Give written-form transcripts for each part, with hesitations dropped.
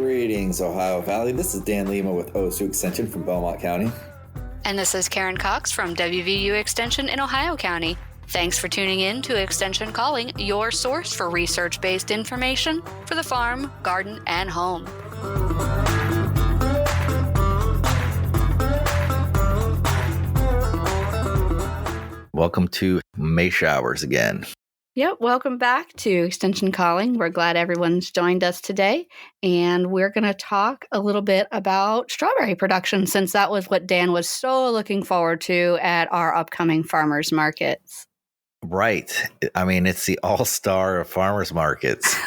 Greetings, Ohio Valley. This is Dan Lima with OSU Extension from Belmont County. And this is Karen Cox from WVU Extension in Ohio County. Thanks for tuning in to Extension Calling, your source for research-based information for the farm, garden, and home. Welcome to May Showers again. Yep, welcome back to Extension Calling. We're glad everyone's joined us today, and we're going to talk a little bit about strawberry production since that was what Dan was so looking forward to at our upcoming farmers markets. Right. I mean, it's the all-star of farmers markets.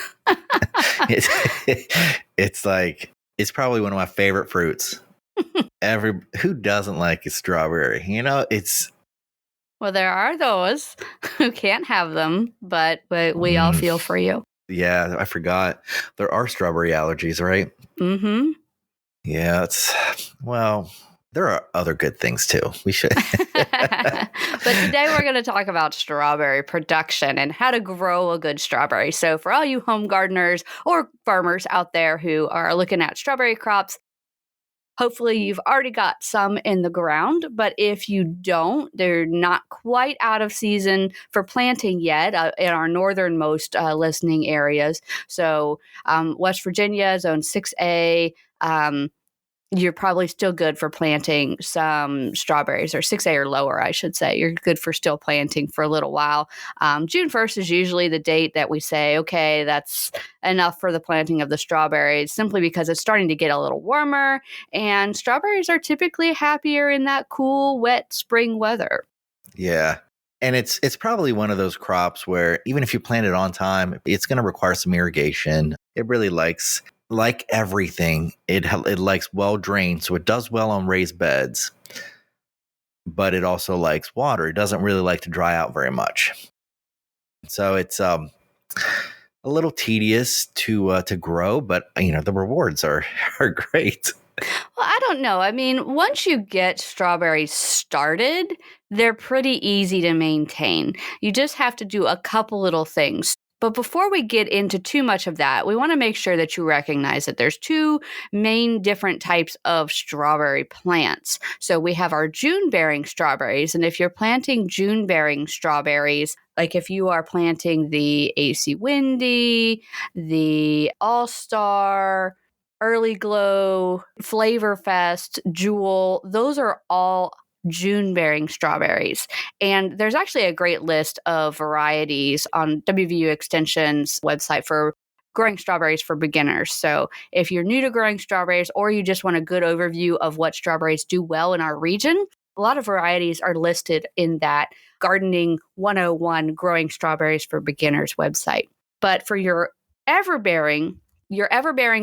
It's probably one of my favorite fruits. Who doesn't like a strawberry? Well, there are those who can't have them, but we all feel for you. Yeah, I forgot. There are strawberry allergies, right? Mm-hmm. Yeah, there are other good things too. We should. But today we're going to talk about strawberry production and how to grow a good strawberry. So for all you home gardeners or farmers out there who are looking at strawberry crops, hopefully you've already got some in the ground, but if you don't, they're not quite out of season for planting yet in our northernmost listening areas. So West Virginia, Zone 6A, you're probably still good for planting some strawberries, or 6A or lower, I should say. You're good for still planting for a little while. June 1st is usually the date that we say, okay, that's enough for the planting of the strawberries, simply because it's starting to get a little warmer, and strawberries are typically happier in that cool, wet spring weather. Yeah. And it's probably one of those crops where even if you plant it on time, it's going to require some irrigation. It really likes... Like everything, it likes well drained, so it does well on raised beds, but it also likes water. It doesn't really like to dry out very much. So it's a little tedious to grow, but the rewards are great. Well, I don't know. I mean, once you get strawberries started, they're pretty easy to maintain. You just have to do a couple little things. But before we get into too much of that, we want to make sure that you recognize that there's two main different types of strawberry plants. So we have our June-bearing strawberries, and if you're planting June-bearing strawberries, like if you are planting the AC Windy, the All-Star, Early Glow, Flavor Fest, Jewel, those are all June-bearing strawberries. And there's actually a great list of varieties on WVU Extension's website for growing strawberries for beginners. So if you're new to growing strawberries, or you just want a good overview of what strawberries do well in our region, a lot of varieties are listed in that Gardening 101 Growing Strawberries for Beginners website. But for your everbearing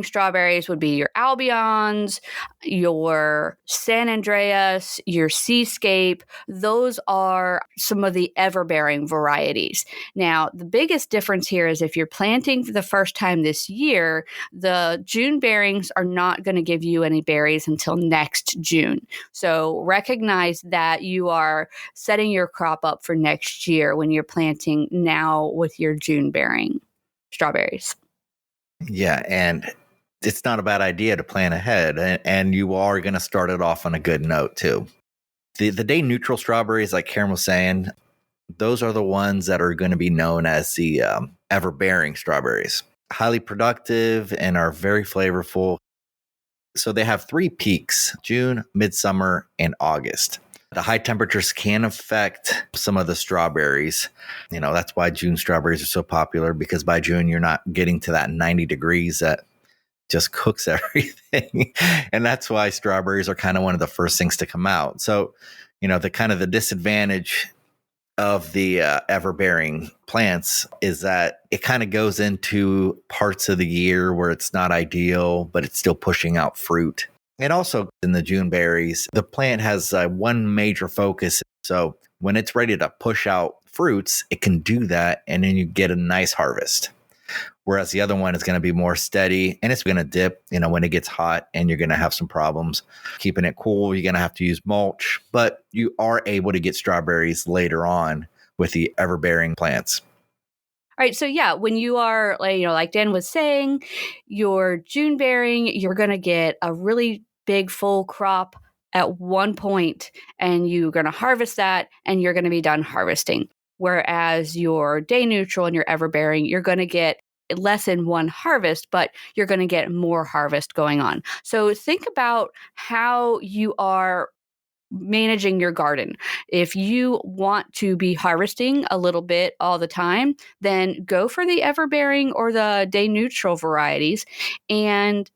strawberries would be your Albions, your San Andreas, your Seascape. Those are some of the everbearing varieties. Now, the biggest difference here is if you're planting for the first time this year, the June bearings are not going to give you any berries until next June. So recognize that you are setting your crop up for next year when you're planting now with your June bearing strawberries. Yeah, and it's not a bad idea to plan ahead, and you are going to start it off on a good note, too. The day neutral strawberries, like Karen was saying, those are the ones that are going to be known as the ever-bearing strawberries. Highly productive and are very flavorful. So they have 3 peaks: June, midsummer, and August. The high temperatures can affect some of the strawberries. That's why June strawberries are so popular, because by June, you're not getting to that 90 degrees that just cooks everything. And that's why strawberries are kind of one of the first things to come out. So, the disadvantage of the everbearing plants is that it kind of goes into parts of the year where it's not ideal, but it's still pushing out fruit. And also in the June berries, the plant has one major focus. So when it's ready to push out fruits, it can do that, and then you get a nice harvest. Whereas the other one is going to be more steady, and it's going to dip, when it gets hot, and you're going to have some problems keeping it cool. You're going to have to use mulch, but you are able to get strawberries later on with the everbearing plants. Right. So yeah, when you are like Dan was saying, you're June bearing, you're going to get a really big full crop at one point, and you're going to harvest that, and you're going to be done harvesting. Whereas your day neutral and your everbearing, you're going to get less in one harvest, but you're going to get more harvest going on. So think about how you are managing your garden. If you want to be harvesting a little bit all the time, then go for the everbearing or the day neutral varieties. And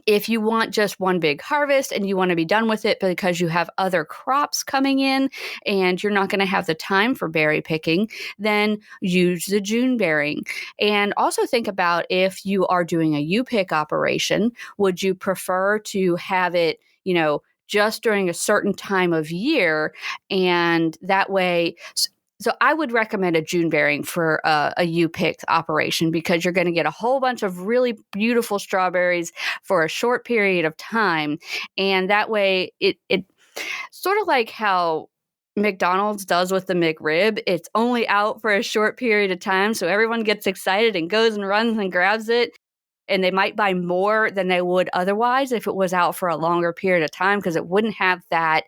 if you want just one big harvest and you want to be done with it because you have other crops coming in and you're not going to have the time for berry picking, then use the June bearing. And also think about, if you are doing a U-pick operation, would you prefer to have it, just during a certain time of year, and that way. So I would recommend a June bearing for a U-pick operation, because you're going to get a whole bunch of really beautiful strawberries for a short period of time. And that way it sort of like how McDonald's does with the McRib. It's only out for a short period of time, so everyone gets excited and goes and runs and grabs it. And they might buy more than they would otherwise if it was out for a longer period of time, because it wouldn't have that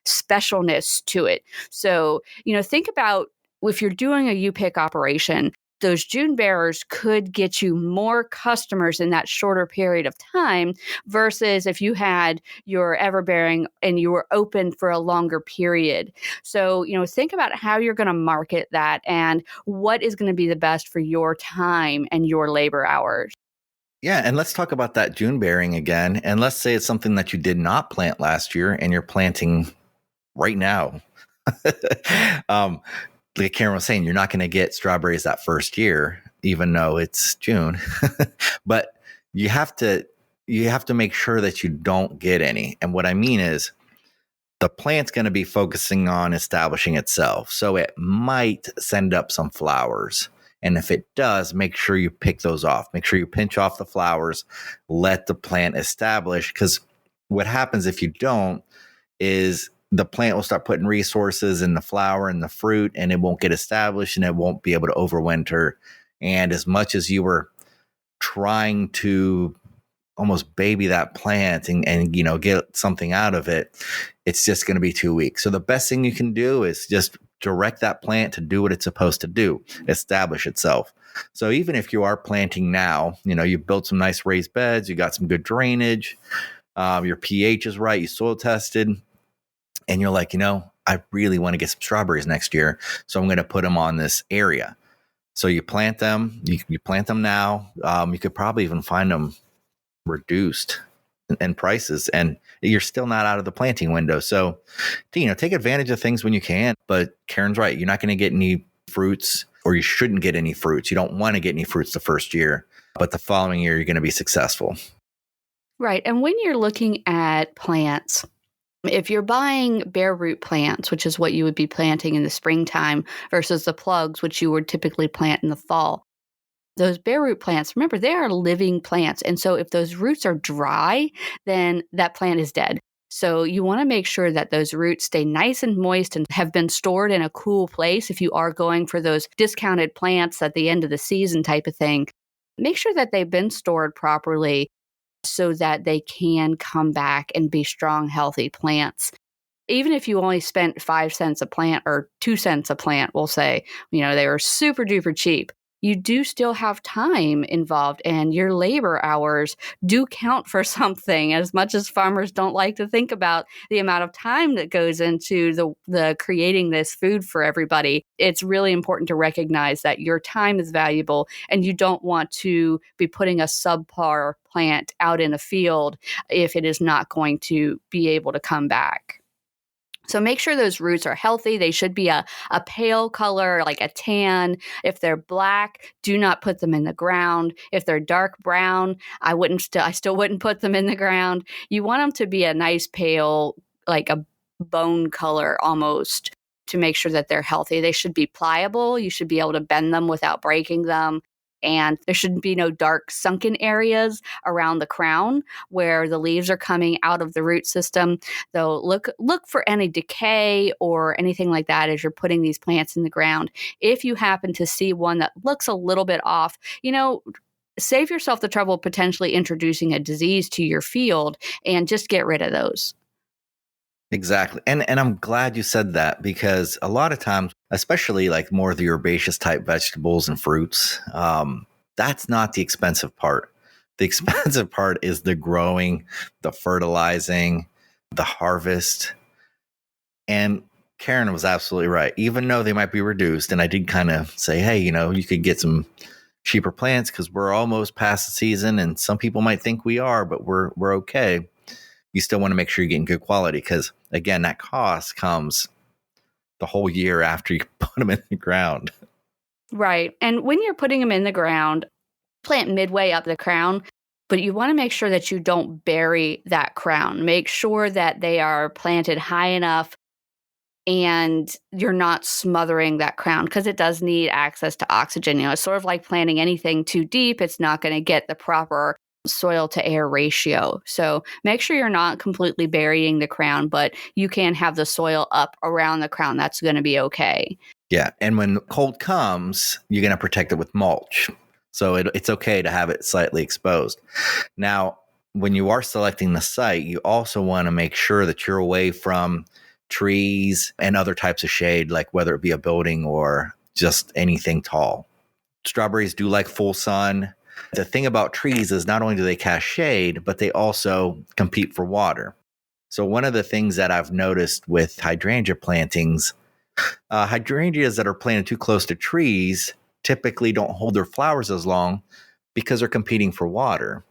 specialness to it. So, think about, if you're doing a U-pick operation, those June bearers could get you more customers in that shorter period of time, versus if you had your everbearing and you were open for a longer period. So, think about how you're going to market that and what is going to be the best for your time and your labor hours. Yeah, and let's talk about that June bearing again. And let's say it's something that you did not plant last year and you're planting right now. Like Karen was saying, you're not going to get strawberries that first year, even though it's June. But you have to make sure that you don't get any. And what I mean is, the plant's going to be focusing on establishing itself. So it might send up some flowers. And if it does, make sure you pick those off. Make sure you pinch off the flowers, let the plant establish. Because what happens if you don't is the plant will start putting resources in the flower and the fruit, and it won't get established, and it won't be able to overwinter. And as much as you were trying to almost baby that plant and get something out of it, it's just going to be too weak. So the best thing you can do is just direct that plant to do what it's supposed to do, establish itself. So even if you are planting now, you built some nice raised beds, you got some good drainage, your pH is right, you soil tested, and you're like, I really want to get some strawberries next year, so I'm going to put them on this area. So you plant them, you plant them now. You could probably even find them reduced in prices, and you're still not out of the planting window. So, take advantage of things when you can. But Karen's right. You're not going to get any fruits, or you shouldn't get any fruits. You don't want to get any fruits the first year, but the following year, you're going to be successful. Right. And when you're looking at plants, if you're buying bare root plants, which is what you would be planting in the springtime, versus the plugs, which you would typically plant in the fall, those bare root plants, remember, they are living plants. And so if those roots are dry, then that plant is dead. So you want to make sure that those roots stay nice and moist and have been stored in a cool place. If you are going for those discounted plants at the end of the season type of thing, make sure that they've been stored properly so that they can come back and be strong, healthy plants. Even if you only spent 5 cents a plant or 2 cents a plant, we'll say, they were super duper cheap, you do still have time involved, and your labor hours do count for something. As much as farmers don't like to think about the amount of time that goes into the creating this food for everybody, it's really important to recognize that your time is valuable, and you don't want to be putting a subpar plant out in a field if it is not going to be able to come back. So make sure those roots are healthy. They should be a pale color, like a tan. If they're black, do not put them in the ground. If they're dark brown, I still wouldn't put them in the ground. You want them to be a nice pale, like a bone color almost, to make sure that they're healthy. They should be pliable. You should be able to bend them without breaking them. and there should be no dark sunken areas around the crown where the leaves are coming out of the root system. So look for any decay or anything like that as you're putting these plants in the ground. If you happen to see one that looks a little bit off, save yourself the trouble of potentially introducing a disease to your field and just get rid of those. Exactly. And I'm glad you said that, because a lot of times, especially like more of the herbaceous type vegetables and fruits, that's not the expensive part. The expensive part is the growing, the fertilizing, the harvest. And Karen was absolutely right. Even though they might be reduced, and I did kind of say, hey, you could get some cheaper plants because we're almost past the season, and some people might think we are, but we're okay. You still want to make sure you're getting good quality, because again, that cost comes the whole year after you put them in the ground. Right. And when you're putting them in the ground, plant midway up the crown, but you want to make sure that you don't bury that crown. Make sure that they are planted high enough and you're not smothering that crown, because it does need access to oxygen. It's sort of like planting anything too deep. It's not going to get the proper soil to air ratio. So make sure you're not completely burying the crown, but you can have the soil up around the crown. That's going to be okay. Yeah. And when cold comes, you're going to protect it with mulch. So it's okay to have it slightly exposed. Now, when you are selecting the site, you also want to make sure that you're away from trees and other types of shade, like whether it be a building or just anything tall. Strawberries do like full sun. The thing about trees is not only do they cast shade, but they also compete for water. So one of the things that I've noticed with hydrangea plantings, hydrangeas that are planted too close to trees typically don't hold their flowers as long because they're competing for water.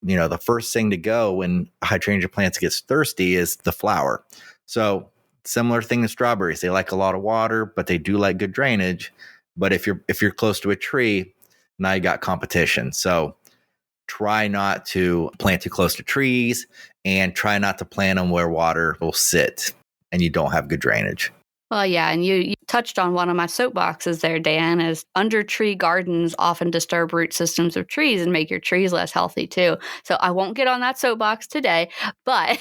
The first thing to go when a hydrangea plant gets thirsty is the flower. So similar thing to strawberries. They like a lot of water, but they do like good drainage. But if you're close to a tree, now you got competition. So try not to plant too close to trees, and try not to plant them where water will sit and you don't have good drainage. Well, yeah, and you touched on one of my soapboxes there, Dan, is under tree gardens often disturb root systems of trees and make your trees less healthy too. So I won't get on that soapbox today, but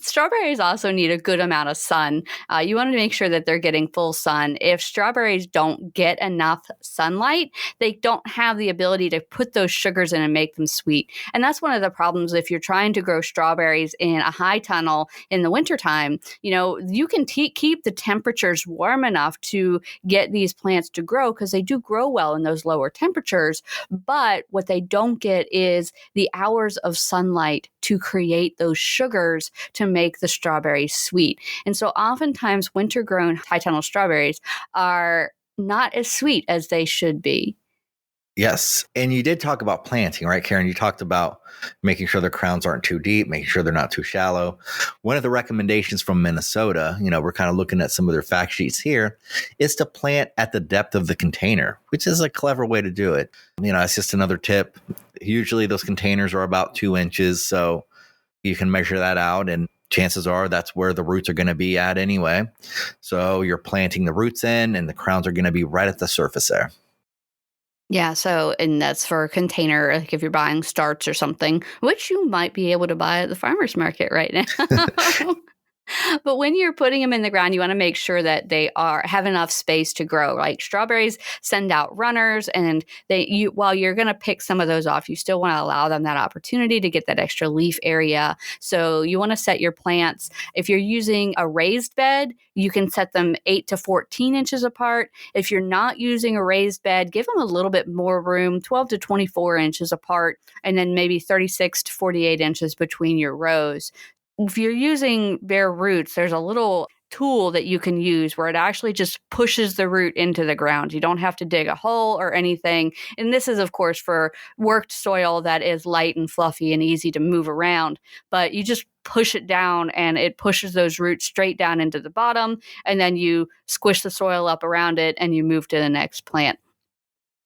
strawberries also need a good amount of sun. You want to make sure that they're getting full sun. If strawberries don't get enough sunlight, they don't have the ability to put those sugars in and make them sweet. And that's one of the problems if you're trying to grow strawberries in a high tunnel in the wintertime. You can keep the temperatures warm enough to get these plants to grow, because they do grow well in those lower temperatures. But what they don't get is the hours of sunlight to create those sugars to make the strawberries sweet. And so oftentimes winter grown high tunnel strawberries are not as sweet as they should be. Yes. And you did talk about planting, right, Karen? You talked about making sure the crowns aren't too deep, making sure they're not too shallow. One of the recommendations from Minnesota, we're kind of looking at some of their fact sheets here, is to plant at the depth of the container, which is a clever way to do it. It's just another tip. Usually those containers are about 2 inches. So you can measure that out, and chances are that's where the roots are going to be at anyway. So you're planting the roots in, and the crowns are going to be right at the surface there. Yeah, and that's for a container, like if you're buying starts or something, which you might be able to buy at the farmer's market right now. But when you're putting them in the ground, you want to make sure that they have enough space to grow. Like strawberries send out runners, and while you're going to pick some of those off, you still want to allow them that opportunity to get that extra leaf area. So you want to set your plants. If you're using a raised bed, you can set them 8 to 14 inches apart. If you're not using a raised bed, give them a little bit more room, 12 to 24 inches apart, and then maybe 36 to 48 inches between your rows. If you're using bare roots, there's a little tool that you can use where it actually just pushes the root into the ground. You don't have to dig a hole or anything. And this is, of course, for worked soil that is light and fluffy and easy to move around. But you just push it down, and it pushes those roots straight down into the bottom. And then you squish the soil up around it, and you move to the next plant.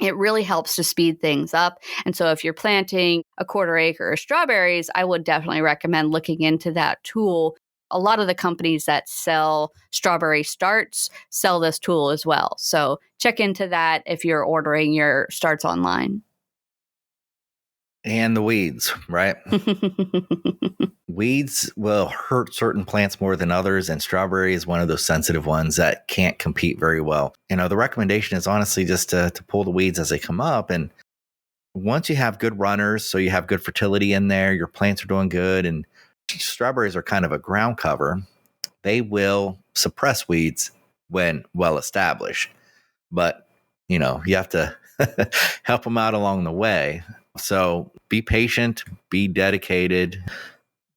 It really helps to speed things up. And so if you're planting a 1/4 acre of strawberries, I would definitely recommend looking into that tool. A lot of the companies that sell strawberry starts sell this tool as well. So check into that if you're ordering your starts online. And the weeds, right? Weeds will hurt certain plants more than others, and strawberry is one of those sensitive ones that can't compete very well. The recommendation is honestly just to pull the weeds as they come up. And once you have good runners, so you have good fertility in there, your plants are doing good, and strawberries are kind of a ground cover, they will suppress weeds when well established. But, you have to help them out along the way. So be patient, be dedicated,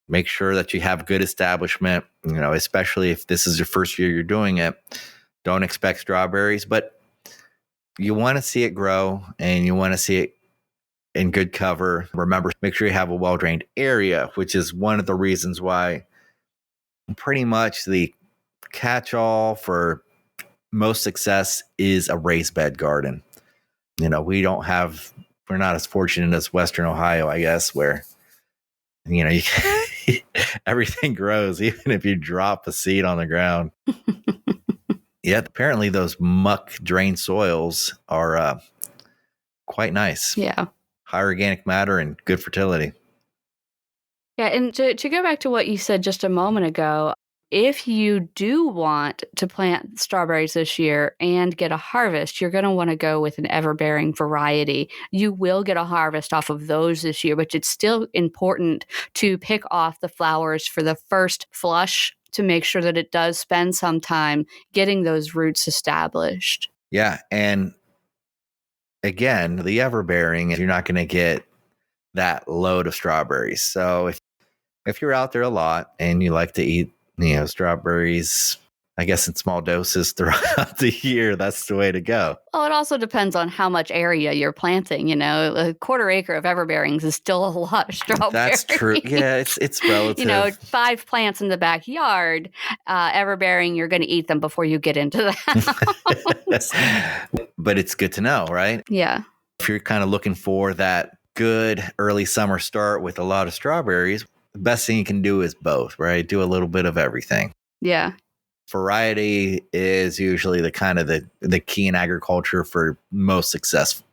make sure that you have good establishment, especially if this is your first year you're doing it. Don't expect strawberries, but you want to see it grow and you want to see it in good cover. Remember, make sure you have a well-drained area, which is one of the reasons why pretty much the catch-all for most success is a raised bed garden. We're not as fortunate as Western Ohio, I guess, where, you everything grows, even if you drop a seed on the ground. Yeah, apparently those muck drained soils are quite nice. Yeah. High organic matter and good fertility. Yeah, and to go back to what you said just a moment ago, if you do want to plant strawberries this year and get a harvest, you're going to want to go with an ever-bearing variety. You will get a harvest off of those this year, but it's still important to pick off the flowers for the first flush to make sure that it does spend some time getting those roots established. Yeah, and again, the ever-bearing, you're not going to get that load of strawberries. So if you're out there a lot and you like to eat strawberries, I guess in small doses throughout the year, that's the way to go. Well, it also depends on how much area you're planting. A quarter acre of everbearings is still a lot of strawberries. That's true. Yeah, it's relative. 5 plants in the backyard, everbearing, you're going to eat them before you get into the house. But it's good to know, right? Yeah. If you're kind of looking for that good early summer start with a lot of strawberries, the best thing you can do is both, right? Do a little bit of everything. Yeah. Variety is usually the kind of the key in agriculture for most success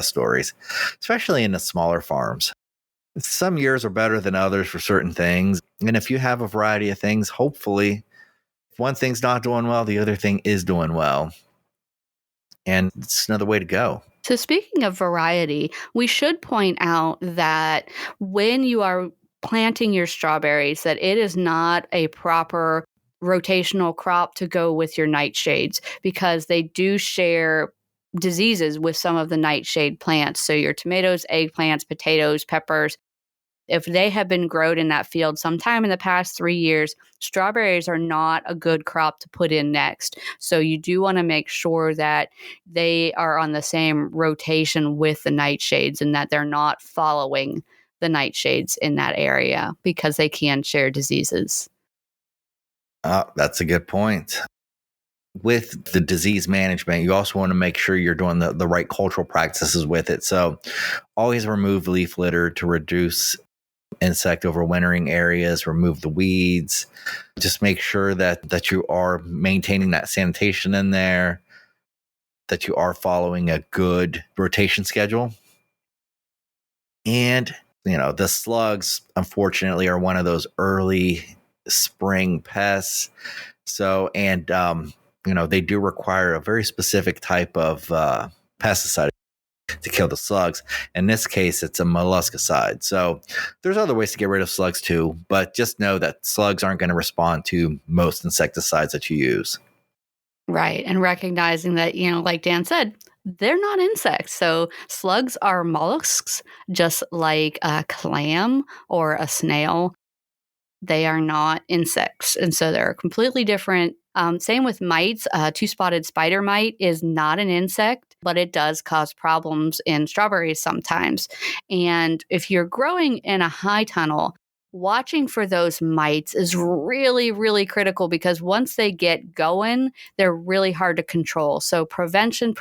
stories, especially in the smaller farms. Some years are better than others for certain things. And if you have a variety of things, hopefully if one thing's not doing well, the other thing is doing well. And it's another way to go. So speaking of variety, we should point out that when you are planting your strawberries, that it is not a proper rotational crop to go with your nightshades, because they do share diseases with some of the nightshade plants. So your tomatoes, eggplants, potatoes, peppers, if they have been grown in that field sometime in the past 3 years, strawberries are not a good crop to put in next. So you do want to make sure that they are on the same rotation with the nightshades and that they're not following the nightshades in that area, because they can share diseases. That's a good point. With the disease management, you also want to make sure you're doing the right cultural practices with it. So always remove leaf litter to reduce insect overwintering areas, remove the weeds, just make sure that you are maintaining that sanitation in there, that you are following a good rotation schedule. And, the slugs, unfortunately, are one of those early spring pests. So, and, they do require a very specific type of pesticide to kill the slugs. In this case, it's a molluscicide. So there's other ways to get rid of slugs too, but just know that slugs aren't going to respond to most insecticides that you use. Right. And recognizing that, like Dan said, they're not insects. So slugs are mollusks, just like a clam or a snail. They are not insects. And so they're completely different. Same with mites. Two-spotted spider mite is not an insect, but it does cause problems in strawberries sometimes. And if you're growing in a high tunnel, watching for those mites is really, really critical, because once they get going, they're really hard to control. So prevention.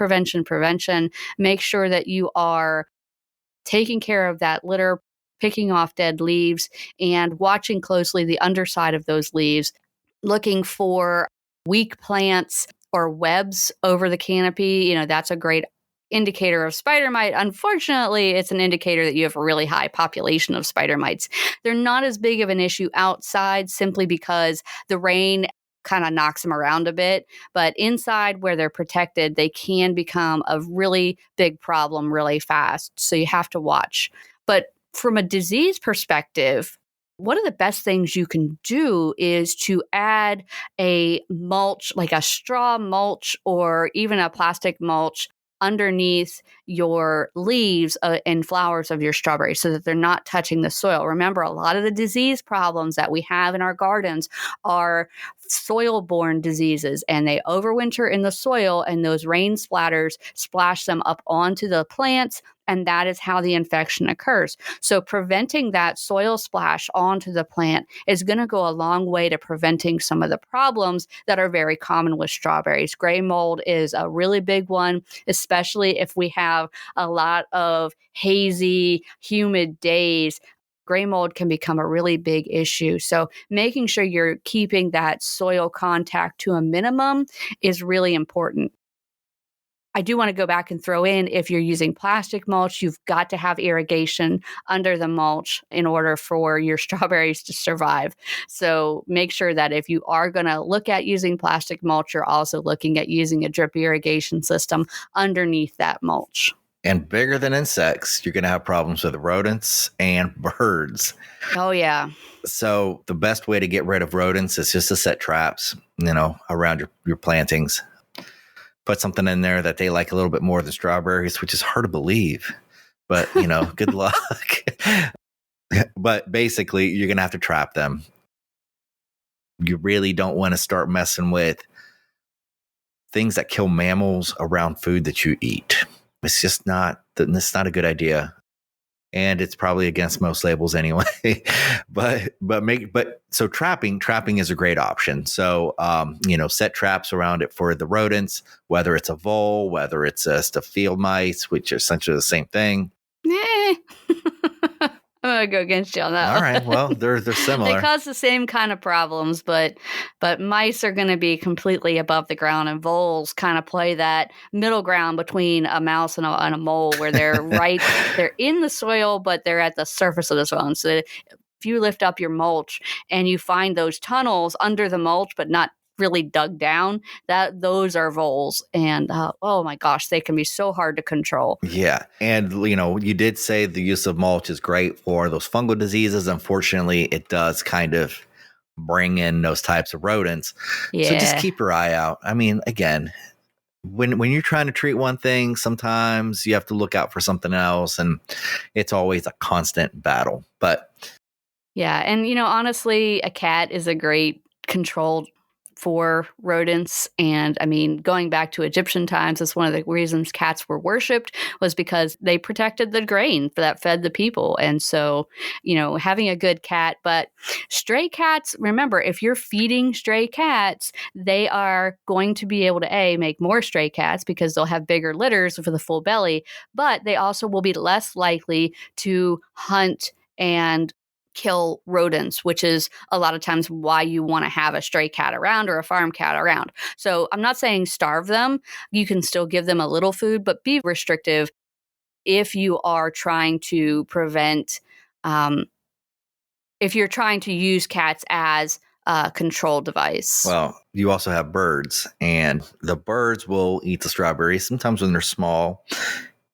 Make sure that you are taking care of that litter, picking off dead leaves and watching closely the underside of those leaves, looking for weak plants or webs over the canopy. That's a great indicator of spider mite. Unfortunately, it's an indicator that you have a really high population of spider mites. They're not as big of an issue outside simply because the rain kind of knocks them around a bit, but inside where they're protected, they can become a really big problem really fast. So you have to watch. But from a disease perspective, one of the best things you can do is to add a mulch, like a straw mulch or even a plastic mulch underneath your leaves and flowers of your strawberries so that they're not touching the soil. Remember, a lot of the disease problems that we have in our gardens are soil-borne diseases, and they overwinter in the soil, and those rain splatters splash them up onto the plants, and that is how the infection occurs. So preventing that soil splash onto the plant is going to go a long way to preventing some of the problems that are very common with strawberries. Gray mold is a really big one, especially if we have a lot of hazy, humid days. Gray mold can become a really big issue. So making sure you're keeping that soil contact to a minimum is really important. I do want to go back and throw in, if you're using plastic mulch, you've got to have irrigation under the mulch in order for your strawberries to survive. So make sure that if you are going to look at using plastic mulch, you're also looking at using a drip irrigation system underneath that mulch. And bigger than insects, you're going to have problems with rodents and birds. Oh, yeah. So the best way to get rid of rodents is just to set traps, around your plantings. Put something in there that they like a little bit more than strawberries, which is hard to believe. But, good luck. But basically, you're going to have to trap them. You really don't want to start messing with things that kill mammals around food that you eat. It's just not a good idea. And it's probably against most labels anyway. So trapping is a great option. So, set traps around it for the rodents, whether it's a vole, whether it's just a field mice, which are essentially the same thing. I'm gonna go against you on that. All right. Well, they're similar. They cause the same kind of problems, but mice are going to be completely above the ground, and voles kind of play that middle ground between a mouse and a mole, where they're they're in the soil, but they're at the surface of the soil. And so if you lift up your mulch and you find those tunnels under the mulch, but not really dug down, those are voles, and oh my gosh, they can be so hard to control. Yeah. And you did say the use of mulch is great for those fungal diseases. Unfortunately, it does kind of bring in those types of rodents. Yeah. So just keep your eye out. I mean, again, when you're trying to treat one thing, sometimes you have to look out for something else, and it's always a constant battle. But yeah, and honestly, a cat is a great control for rodents. And I mean, going back to Egyptian times, that's one of the reasons cats were worshipped, was because they protected the grain that fed the people. And so, having a good cat. But stray cats, remember, if you're feeding stray cats, they are going to be able to make more stray cats because they'll have bigger litters for the full belly, but they also will be less likely to hunt and kill rodents, which is a lot of times why you want to have a stray cat around or a farm cat around. So I'm not saying starve them. You can still give them a little food, but be restrictive if you are trying to prevent, if you're trying to use cats as a control device. Well, you also have birds, and the birds will eat the strawberries sometimes when they're small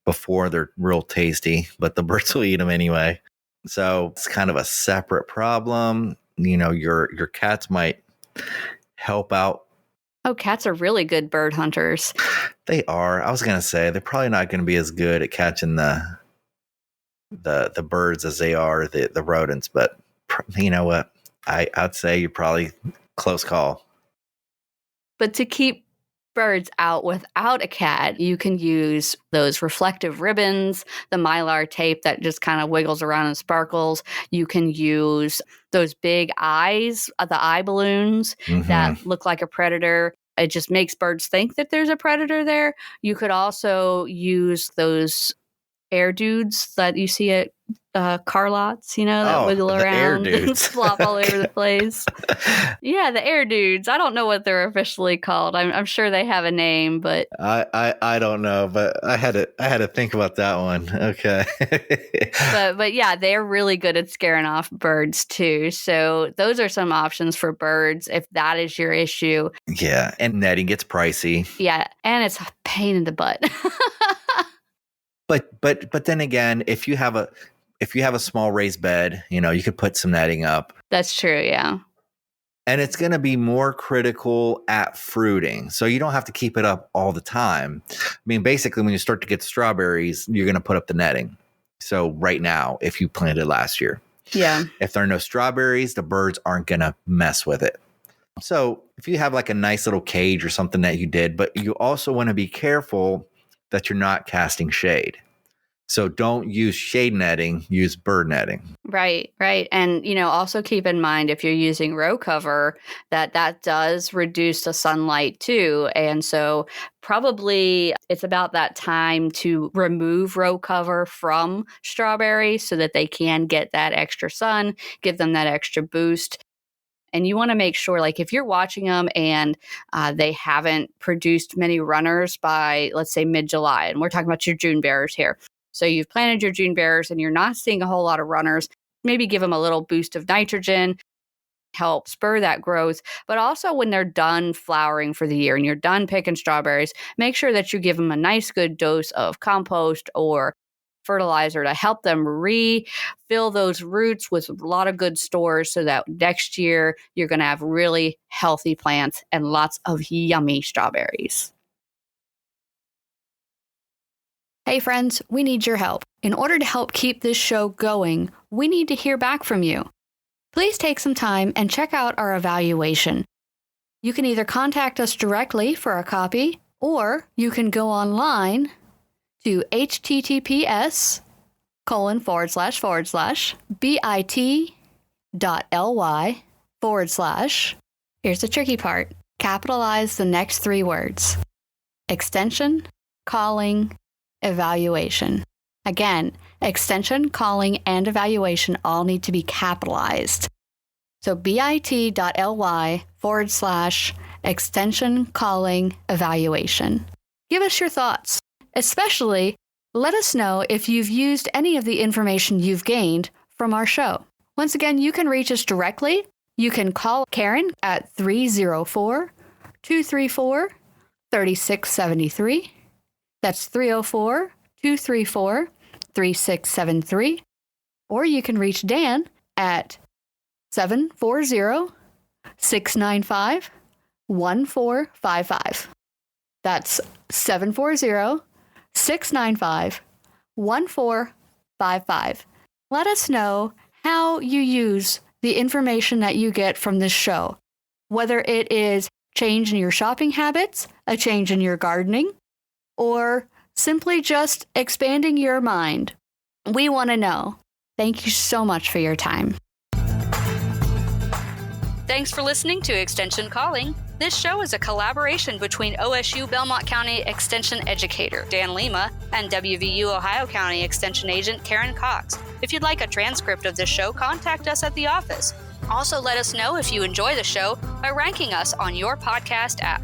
before they're real tasty, but the birds will eat them anyway. So it's kind of a separate problem. Your cats might help out. Oh, cats are really good bird hunters. They are. I was going to say they're probably not going to be as good at catching the birds as they are the rodents. But you know what? I'd say you're probably close call. But to keep birds out without a cat, you can use those reflective ribbons, the mylar tape that just kind of wiggles around and sparkles. You can use those big eyes, the eye balloons that look like a predator. It just makes birds think that there's a predator there. You could also use those air dudes that you see at car lots, that wiggle the air around and dudes. flop all over the place. Yeah, the air dudes. I don't know what they're officially called. I'm sure they have a name, but I don't know, but I had to think about that one. Okay. but yeah, they're really good at scaring off birds too. So those are some options for birds if that is your issue. Yeah, and netting gets pricey. Yeah, and it's a pain in the butt. But then again, if you have a small raised bed, you could put some netting up. That's true, yeah. And it's going to be more critical at fruiting. So you don't have to keep it up all the time. I mean, basically, when you start to get strawberries, you're going to put up the netting. So right now, if you planted last year. Yeah. If there are no strawberries, the birds aren't going to mess with it. So if you have like a nice little cage or something that you did, but you also want to be careful that you're not casting shade. So don't use shade netting, use bird netting. Right. And, also keep in mind if you're using row cover, that does reduce the sunlight too. And so probably it's about that time to remove row cover from strawberries so that they can get that extra sun, give them that extra boost. And you want to make sure, like if you're watching them and they haven't produced many runners by, let's say, mid-July, and we're talking about your June bearers here. So you've planted your June bearers and you're not seeing a whole lot of runners. Maybe give them a little boost of nitrogen, help spur that growth. But also when they're done flowering for the year and you're done picking strawberries, make sure that you give them a nice good dose of compost or fertilizer to help them refill those roots with a lot of good stores so that next year you're going to have really healthy plants and lots of yummy strawberries. Hey friends, we need your help. In order to help keep this show going, we need to hear back from you. Please take some time and check out our evaluation. You can either contact us directly for a copy, or you can go online to https:// here's the tricky part, capitalize the next 3 words. Extension, calling, evaluation. Again, extension, calling, and evaluation all need to be capitalized. So bit.ly/extension, calling, evaluation. Give us your thoughts. Especially, let us know if you've used any of the information you've gained from our show. Once again, you can reach us directly. You can call Karen at 304-234-3673. That's 304-234-3673. Or you can reach Dan at 740-695-1455. That's 740-695-1455. Let us know how you use the information that you get from this show, whether it is change in your shopping habits, a change in your gardening, or simply just expanding your mind. We want to know. Thank you so much for your time. Thanks for listening to Extension Calling. This show is a collaboration between OSU Belmont County Extension Educator Dan Lima and WVU Ohio County Extension Agent Karen Cox. If you'd like a transcript of this show, contact us at the office. Also, let us know if you enjoy the show by ranking us on your podcast app.